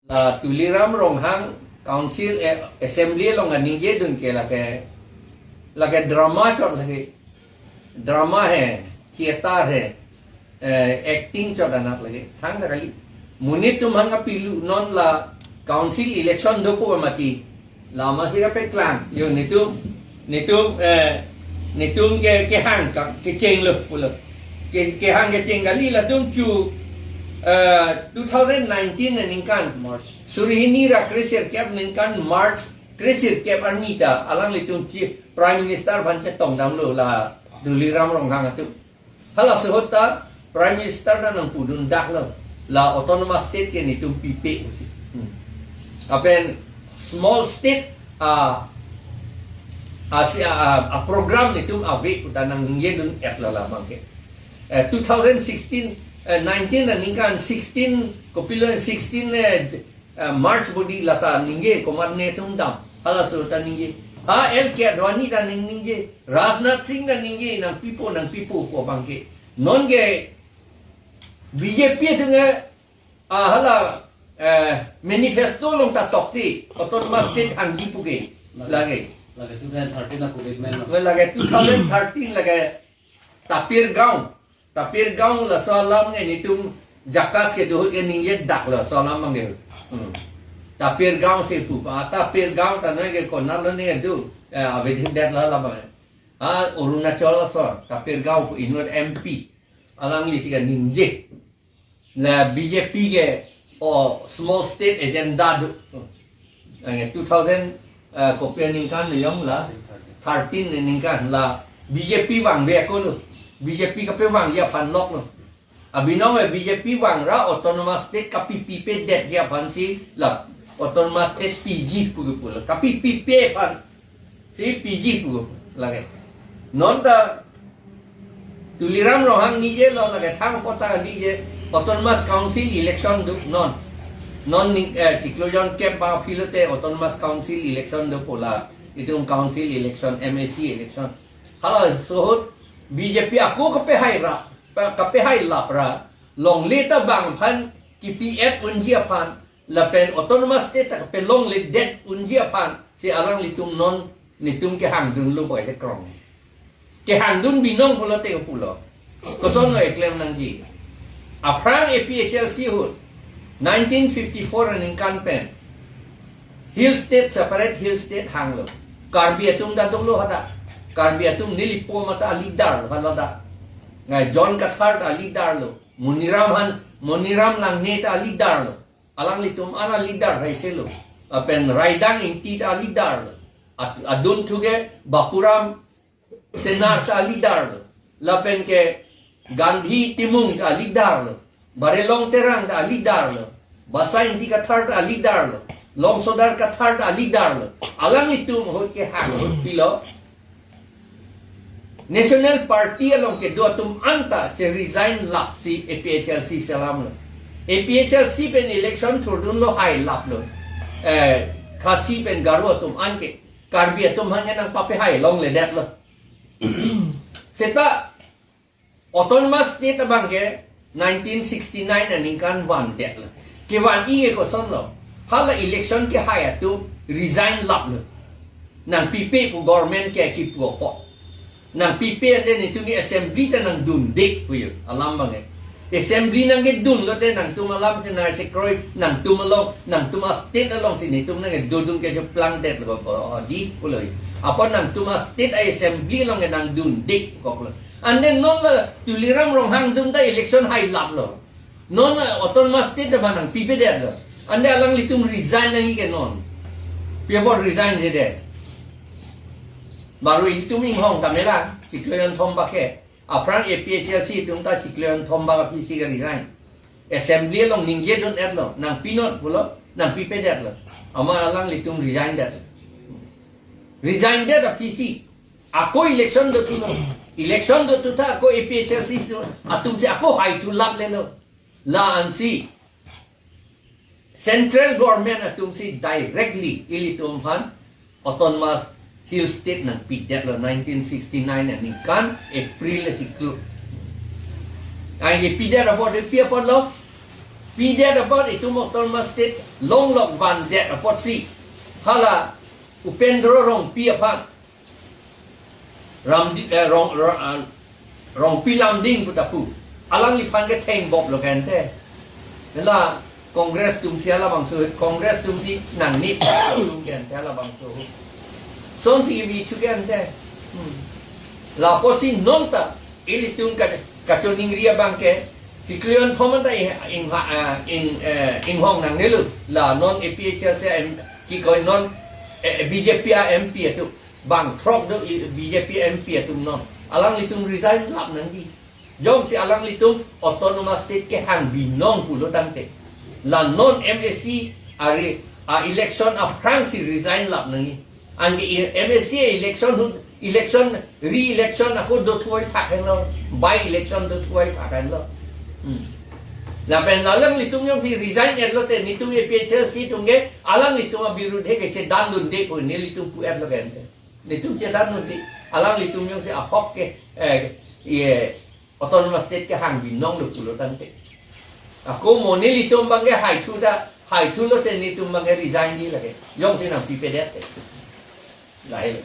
Tuliram Ronghang Council Assembly long kaningje dun ke lage drama chot lage drama hai theater hai acting chot anak lage thang na kali munit tum hanga pilu non la council election do ko mati lama sih pe klang yo nitum ke hang ke cheng lo pulo ke hang ke cheng kali la tum chu 2019 na ningkan March surihini ra krisir kep ningkan March krisir kep arnita alang litung chi prime minister banche tong dam lo la Tuliram Ronghang atu hala sehota prime minister na nang pudun dak lo la autonomous state ke nitum pipe usi apen small state a program nitum ave utanang yedun et la bangke 2016 19 na ningkan 16 kopilo 16 March bodi lata ningge komarne tungdam hala surta ningge el ke rwani da ningge Rajnath Singh da ningge nang pipo ko bangke non ge BJP tunga hala manifesto long ta tokti autonomous state anggi puge lage 2013 na commitment lage 2013 lage Tapir gaung la salam nge nitum jakas ke dohut ke ningje dak la salam manggil. Tapir gaung se pu pa tapir gaung tanai ke konal lo ne du avedhin dat la bang. Arunachal sor tapir gaung inward MP alang li siga ningje. La BJP ke small state agenda du. 2000 kopian ningkan yong la 13 ningkan la BJP wang be ko nu. BJP kape wang ya pan nok no abinaw BJP wang ra autonomous state kapi pipe det ya pan si la autonomous state PG pugu pula kapi pipe pan si PG pugu lage non da Tuliram Ronghang ni je lo lage thang pota ni je autonomous council election du non ciklojon camp ba filote autonomous council election du pula itu council election MAC election hala sohut BJP aku kape hai lapra long leta bang pan KPF unjia pan lapen autonomous state kape long le det unjia pan si alang litum non nitum ke hang dun lu boy se krong ke hang dun binong pulo te pulo koson no eklem nangji aprang APHLC hut 1954 an inkan pen hill state separate hill state hang lo karbi atum da dong lo hada Karbi atum nilipo mata alidar halada ngai John Kathar alidar lo Muniram lang neta alidar lo alang litum ana lidar haiselo apen raidang inti alidar lo adun thuge Bapuram senar alidar lo lapen ke Gandhi Timung alidar lo Barelong Terang alidar lo Basa inti Kathar alidar lo Long Sodar Kathar alidar lo alang litum hot ke hang pilo National Party along ke dua tum anta che resign lap si APHLC salam lo APHLC pen election thurdun lo hai lap lo khasi pen garu tum anke karbi tum hanya nang pape hai long le dat lo seta autonomous state bang ke 1969 aningkan wan dat lo ke wan i ko son lo hala election ke hai atu resign lap lo nang pipe pu government ke ki pu po nang pipe ate nitu ni assembly ta nang dun dik puyo alam bang assembly nang ge dun lote nang tumalam si na sekroy nang tumalong nang tumas state along si nitu nang dudun ke plang det lo ko di puloy apa nang tumas state ay assembly long nang dun dik ko pulo and then non la Tuliram Ronghang dum da election high lap lo non autonomous state ba nang pipe det lo ande alang litum resign nang ke non piabo resign de baru itu minghong kamera cikleon thomba ke apran APHLC tumta cikleon thomba ka PC ka resign assembly long ningje don erlo nang pinot pulo nang pipe dat lo ama alang litum resign dat PC ako election do tuta ako APHLC atum si ako hai to lap lelo la ansi central government atum si directly ilitum han autonomous Hill State nang pidat lo 1969 na ningkan April la siklo. Ay pidat apa de pia por lo pi dia dapat itu autonomous state long lok van dia dapat si hala upendro rong pi apa rong pi lam ding putapu alang lipan ke teng bob lo kan teนั่นล่ะคอนเกรสตุมเสียละบางส่วนคอนเกรสตุมสิหนังนิดตุมกันแต่ละบางส่วนส่วนสิมีทุกอย่างแต่ลาพอสินนตาอิลิตุมกับจนิงเรียบางแกสิเคลื่อนพอมันได้อิงห้องหนังนี่ลูกลานอนเอพีเอชเอลกี่คนนอนบีเจพีเอ็มพีตุบางทรอกดูบีเจพีเอ็มพีตุมนอนอลังลิตุมรีไซน์หลับนั่งดีJom si alang litung autonomous state ke hang binong pulo dante. La non MSC election of France resign lap nangi. Ang MSC election re-election ako do tuway pakan lo. By election do tuway pakan lo. La pen alang litung yung si resign lo te nitung EPHL si tungge alang litung abirudhe ke che dan lunde ko ni litung pu lo gente. Litung che dan lunde alang litung yung si ahok ke autonomous state ke hang binong lo pulo tante. Ako mo ni litum bangge hai thu lo te ni tum bangge resign ni lage. Yong sinang pipedet. Lahil.